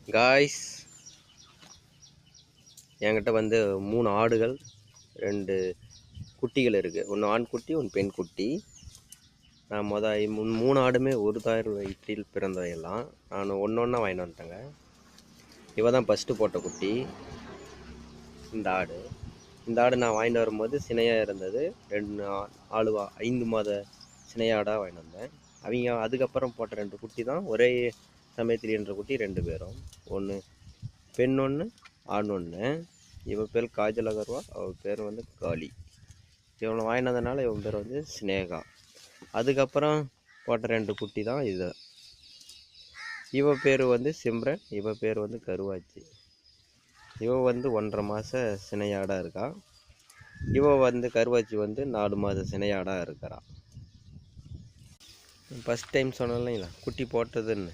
Guys, என்கிட்ட வந்து 3 ஆடுகள், 2 குட்டிகள் இருக்குது. ஒன்று ஆண் குட்டி, ஒன்று பெண் குட்டி. நான் 3 ஆடுமே ஒரு தாய் வயிற்றில் பிறந்தவையெல்லாம். நான் ஒன்று ஒன்றா வாங்கிட்டு வந்துட்டேங்க. இவ தான் ஃபஸ்ட்டு போட்ட குட்டி. இந்த ஆடு நான் வாங்கிட்டு வரும்போது சினையாக இருந்தது. 5 மாத சினையாடாக வாங்கிட்டு வந்தேன். அவங்க அதுக்கப்புறம் போட்ட 2 குட்டி தான் ஒரே சமயத்தில் என்ற குட்டி 2 பேரும். ஒன்று பெண் ஒன்று, ஆண் ஒன்று. இவன் பேர் காஜல் அகர்வா, அவள் பேர் வந்து காளி. இவனை வாங்கினதுனால இவன் பேர் வந்து ஸ்னேகா. அதுக்கப்புறம் போட்ட 2 குட்டி தான் இது. இவ பேர் வந்து சிம்ரன், இவ பேர் வந்து கருவாச்சி. இவ வந்து 1.5 மாத சினையாடாக இருக்கா. இவ வந்து கருவாச்சி வந்து 4 மாத சினையாடாக இருக்கிறா. ஃபஸ்ட் டைம் சொன்னேன் இல்லைங்களா, குட்டி போட்டதுன்னு.